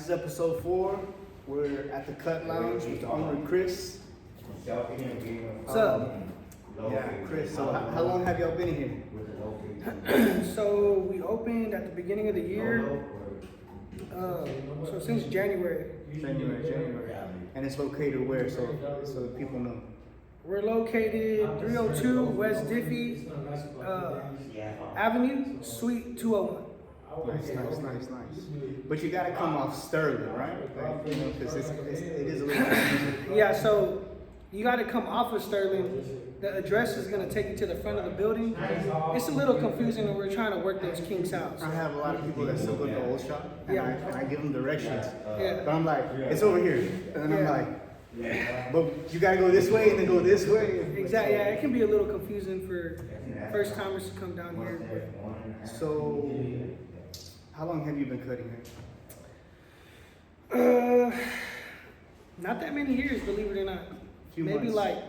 is episode 4. We're at the Cut Lounge with the owner, Chris. What's up? Yeah, Chris. So how long have y'all been here? So we opened at the beginning of the year. So since January. January. And it's located where? So people know. We're located 302 West Diffie Avenue, Suite 201. Nice. But you gotta come off Sterling, right? Like, because it is a little confusing. Yeah, so you got to come off of Sterling. The address is going to take you to the front of the building. It's a little confusing when we're trying to work those kinks out. I have a lot of people that still go to the old shop, and, Yeah. I give them directions. Yeah. But I'm like, it's over here. And I'm like, but you gotta go this way and then go this way. Exactly. Yeah, it can be a little confusing for first timers to come down here. So, how long have you been cutting hair? Not that many years, believe it or not. Maybe months.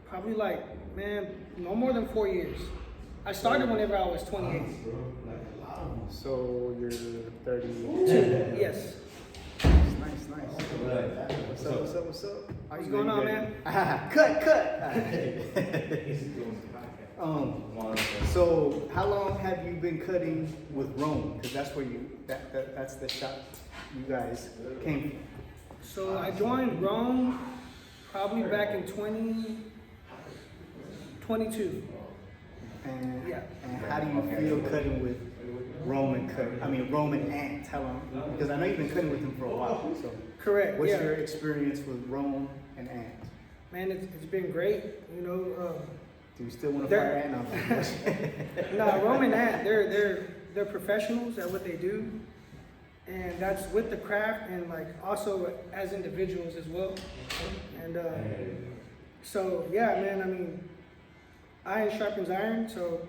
probably man, no more than 4 years. I started whenever I was 28. So you're 32. Yes. Nice. What's up? What's going on, man? Cut. So how long have you been cutting with Rome? Because that's where that's the shop you guys came from. So I joined Rome probably back in 2022. And Yeah. And how do you feel cutting with Roman Ant? How long? Because I know you've been cutting with him for a while. So Correct. what's yeah. your experience with Rome and Ant? Man, it's been great. You know. Do you still want to fire Ant? No, Rome and Ant, they're professionals at what they do, and that's with the craft and like also as individuals as well. And so yeah, man. I mean, iron sharpens iron. So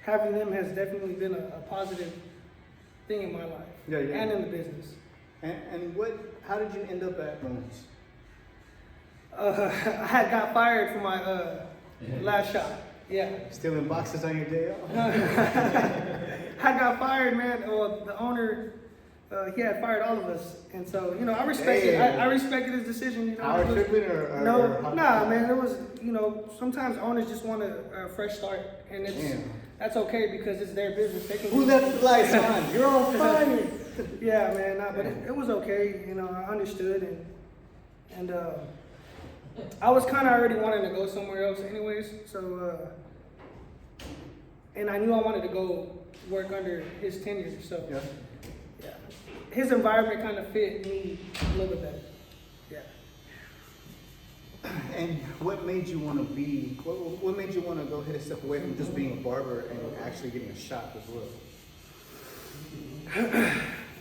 having them has definitely been a positive thing in my life and in the business. And how did you end up at Rome's? I had got fired from my last shop. Yeah. Still in boxes on your day off? I got fired, man. Well, the owner, he had fired all of us, and so I respected. I respected his decision. Power tripping or nah, man. It was sometimes owners just want a fresh start, and that's okay because it's their business. They can. Who left the lights on? You're on fire. Yeah, man. Nah, but it was okay. I understood, and I was kind of already wanting to go somewhere else, anyways. So, and I knew I wanted to go work under his tenure. So, yeah, his environment kind of fit me a little bit better. Yeah. And what made you want to be? What made you want to go ahead and step away from just being a barber and actually getting a shop as well?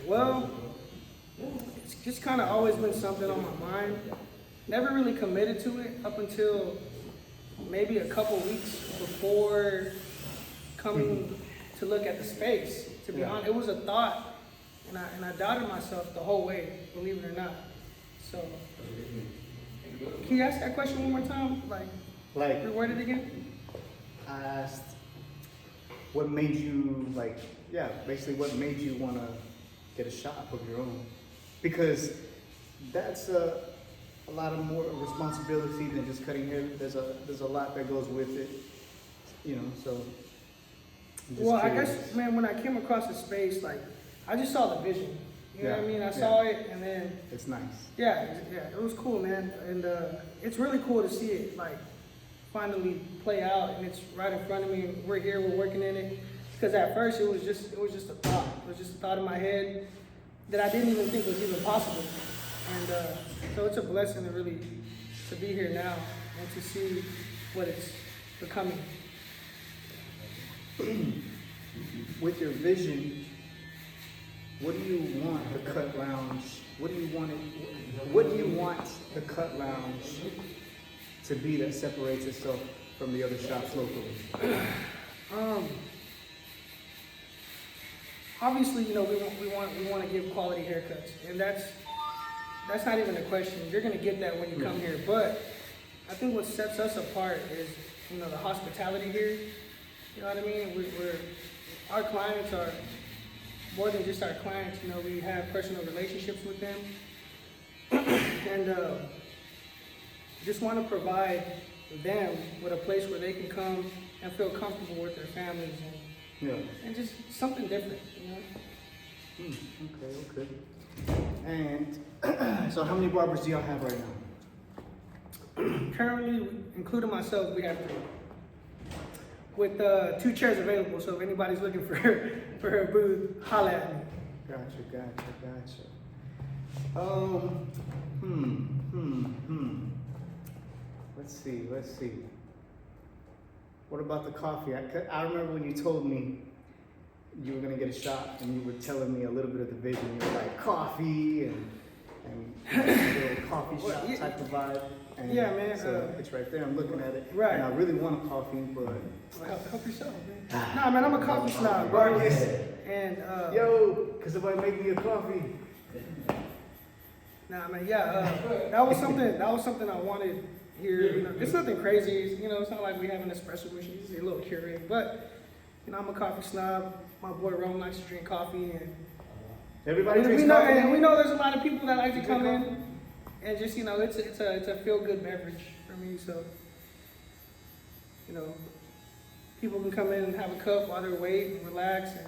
Well, it's just kind of always been something on my mind. Never really committed to it up until maybe a couple weeks before coming to look at the space. To be honest, it was a thought, and I doubted myself the whole way, believe it or not. So, can you ask that question one more time? Like reword it again? I asked, what made you basically what made you want to get a shop of your own? Because that's a lot of more responsibility than just cutting hair. There's a lot that goes with it, so. Well, curious. I guess, man, when I came across the space, I just saw the vision. You know what I mean? I saw it, and then it's nice. Yeah, it was cool, man, and it's really cool to see it finally play out, and it's right in front of me. And we're here, we're working in it. Because at first it was just a thought. It was just a thought in my head that I didn't even think was even possible. And so it's a blessing to be here now and to see what it's becoming. With your vision, what do you want the Cut Lounge? What do you want the Cut Lounge to be that separates itself from the other shops locally? Obviously, we want to give quality haircuts, and that's not even a question. You're gonna get that when you come here. But I think what sets us apart is the hospitality here. You know what I mean? Our clients are more than just our clients. You know, we have personal relationships with them, and just want to provide them with a place where they can come and feel comfortable with their families and just something different, you know. Okay. And so, how many barbers do y'all have right now? Currently, including myself, we have 3. With 2 chairs available, so if anybody's looking for a booth, holla at me. Gotcha. Let's see. What about the coffee? I remember when you told me you were gonna get a shop, and you were telling me a little bit of the vision. You were like coffee and a little coffee shop type of vibe. And yeah, man. So it's right there. I'm looking at it. Right. And I really want a coffee, but help yourself, man. Nah, man, I'm a coffee snob, bro. And cause somebody make me a coffee. Nah, man, that was something I wanted here. You know, it's nothing crazy. You know, it's not like we have an espresso machine. It's a little Keurig, but you know, I'm a coffee snob. My boy Rome likes to drink coffee, and everybody we drinks know, coffee. and we know there's a lot of people that like to come in and just, you know, it's a feel good beverage for me. So, you know, people can come in and have a cup while they're waiting, relax. And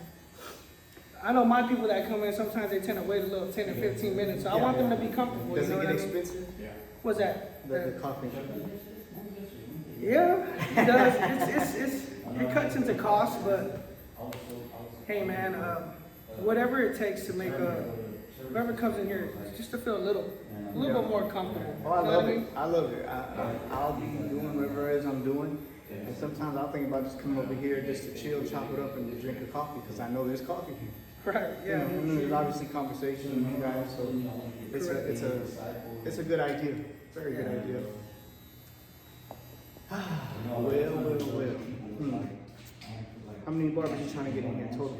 I know my people that come in, sometimes they tend to wait a little 10 or 15 minutes. So I want them to be comfortable. Does you know it get what I mean? expensive? What's that? The coffee. Yeah, it does. It cuts into cost, but hey, man, whatever it takes to make whoever comes in here just to feel a little bit more comfortable. Oh, I love it. I love it. I'll be doing whatever it is I'm doing. And sometimes I'll think about just coming over here just to chill, chop it up, and drink a coffee because I know there's coffee here. Right. Yeah. You know, and there's obviously conversation with you guys, so it's a good idea. Very good idea. Well. How many barbers you trying to get in here total?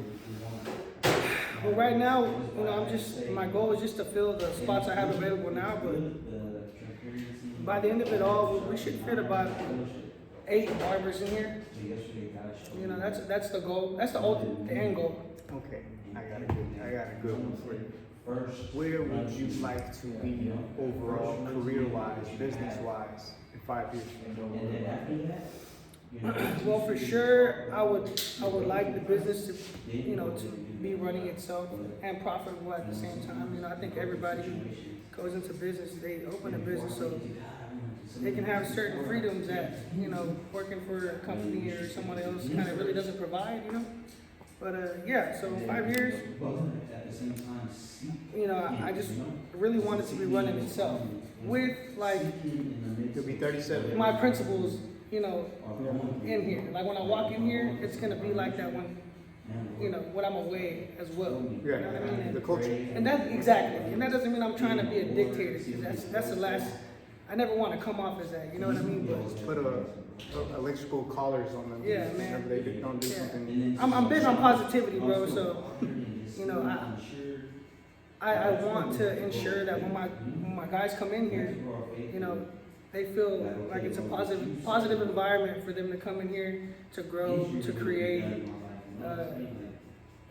Well, right now, you know, my goal is just to fill the spots I have available now, but by the end of it all, we should fit about 8 barbers in here. You know, that's the goal. That's the end goal. Okay, I got a good one for you. Where would you like to be overall, career-wise, business-wise, in 5 years? Well, for sure, I would like the business to, you know, to be running itself and profitable at the same time. You know, I think everybody who goes into business, they open a business so they can have certain freedoms that, you know, working for a company or someone else kind of really doesn't provide, you know. But so in 5 years, you know, I just really want it to be running itself with, like, You'll be 37. my principles, you know, in here. Like when I walk in here, it's gonna be like that when I'm away as well. You know what I mean? The culture. And that exactly. And that doesn't mean I'm trying to be a dictator. 'Cause that's the last. I never want to come off as that. You know what I mean? But Put electrical collars on them. Yeah, man. Whenever they don't do something. I'm big on positivity, bro. So, you know, I want to ensure that when my guys come in here, you know, they feel like it's a positive environment for them to come in here to grow, to create,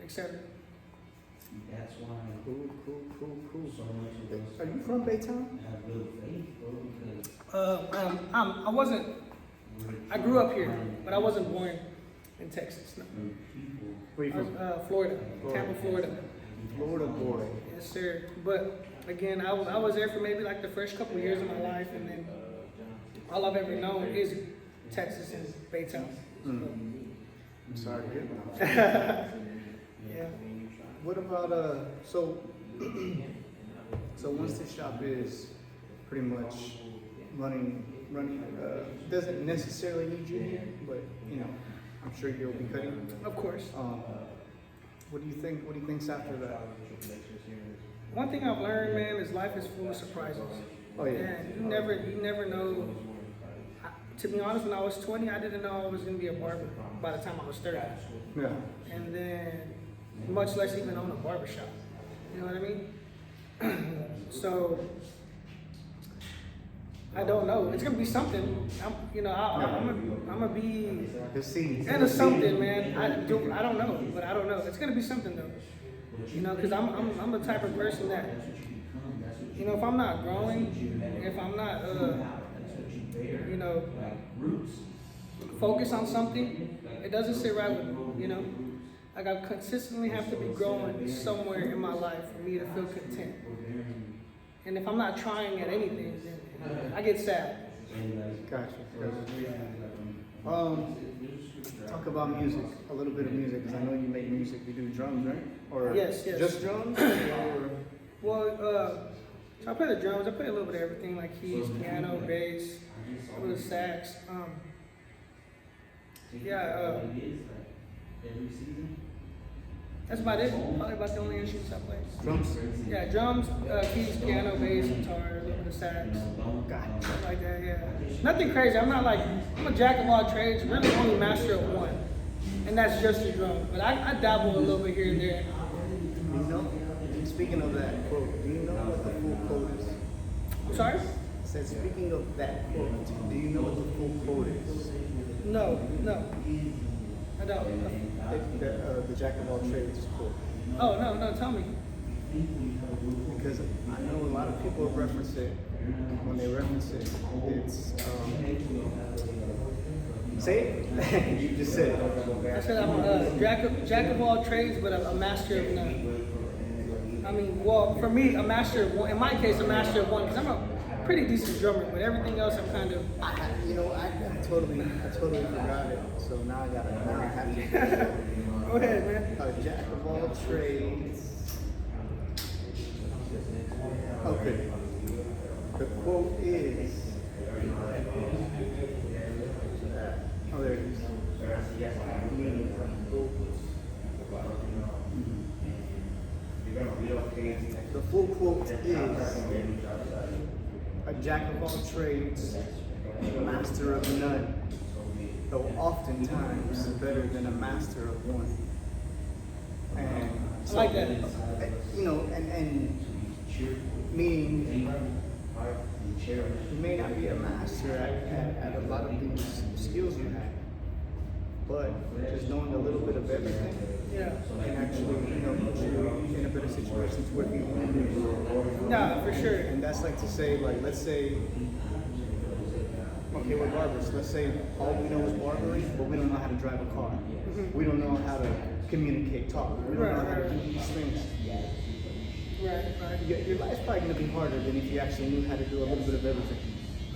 etc. Cool. Are you from Baytown? I grew up here, but I wasn't born in Texas. No. Where you I was from? Florida, Tampa, Florida. Florida boy. Yes, sir. But again, I was there for maybe like the first couple years of my life, and then all I've ever known is Texas and Baytown. I'm sorry to hear that. Yeah. What about so once the shop is pretty much running, doesn't necessarily need you here, but you know, I'm sure you'll be cutting. Of course. What do you think? What do you think's after that? One thing I've learned, man, is life is full of surprises. Oh yeah. And you never know. To be honest, when I was 20, I didn't know I was gonna be a barber by the time I was 30. Yeah. And then, much less even own a barbershop. You know what I mean? So, I don't know. It's gonna be something. I'm gonna be The seeds. into something, man. I don't know, but I don't know. It's gonna be something though. You know, because I'm the type of person that, you know, if I'm not growing, if I'm not, you know, focus on something, it doesn't sit right with me, you know? Like I consistently have to be growing somewhere in my life for me to feel content. And if I'm not trying at anything, then I get sad. Gotcha. Talk about music, a little bit of music, because I know you make music. You do drums, right? Or Yes. just drums? Or... Well, so I play the drums. I play a little bit of everything, like keys, piano, bass, a little sax. That's about it. Probably about the only instruments I play. Drums? Yeah, drums, keys, piano, bass, guitar, a little bit of sax. Something like that, yeah. Nothing crazy. I'm a jack of all trades, really only master of one. And that's just the drum. But I dabble a little bit here and there. You know, speaking of that quote, do you know what the full quote is? I'm sorry? I said, speaking of that quote, do you know what the full quote is? No. I don't. The jack of all trades quote. Oh, no, tell me. Because I know a lot of people reference it. When they reference it, it's say it. You just said it. I said I'm a jack of all trades, but a master of none. I mean, well, for me, a master of one. In my case, a master of one, because I'm a pretty decent drummer, but everything else I'm kind of. I totally forgot it. So now I have to. Go ahead, man. A jack of all trades. Okay. The quote is. Oh, there it is. The full quote is: a jack of all trades, master of none, though oftentimes better than a master of one. And I like that. You know, and meaning you may not be a master at a lot of these skills you have, but just knowing a little bit of everything can actually, you know, put you in a better situation to where you can. Nah, for sure. And that's like to say, like, let's say, okay, we're barbers. Let's say all we know is barbering, but we don't know how to drive a car. We don't know how to communicate, talk. We don't know how to do these things. Right. Your life's probably going to be harder than if you actually knew how to do a little bit of everything.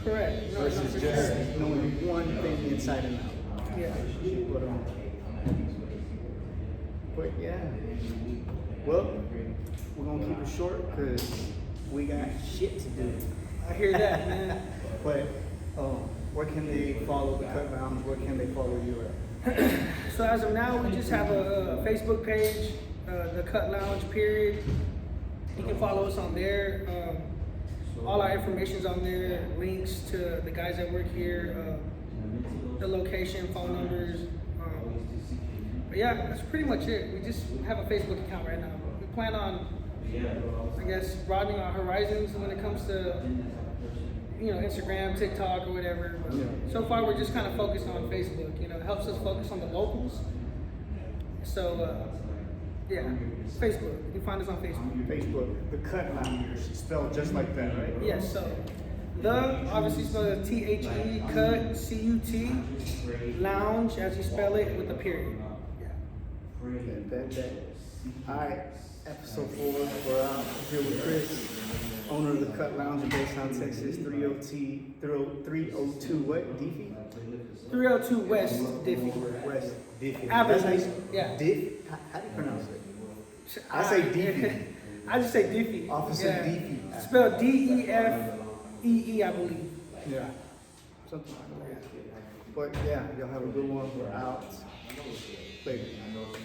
Correct. No, Versus for just sure. knowing one thing inside and out. Yeah. But yeah. Well, we're going to keep it short because we got shit to do. I hear that, man. But where can they follow the Cut Lounge? Where can they follow you at? So as of now, we just have a Facebook page, the Cut Lounge, period. You can follow us on there. All our information's on there, links to the guys that work here, the location, phone numbers. But yeah, that's pretty much it. We just have a Facebook account right now. We plan on, I guess, broadening our horizons when it comes to, you know, Instagram, TikTok, or whatever. But so far, we're just kind of focused on Facebook. You know, it helps us focus on the locals. So, yeah, Facebook. You can find us on Facebook. Facebook, the Cut Lounge, spelled just like that, right? Yes, so the obviously spelled THE, cut, CUT, lounge as you spell it with a period. Yeah. Alright, episode 4, we're out here with Chris, owner of the Cut Lounge in Baytown, Texas, 302 what? Diffie? 302 West Diffie. West Diffie. Avenue, That's how you, yeah. how do you pronounce it? I say Diffie. I just say Diffie. Officer Diffie. Spelled DEFEE, I believe. Yeah. Something like that. But yeah, y'all have a good one. We're out. Later.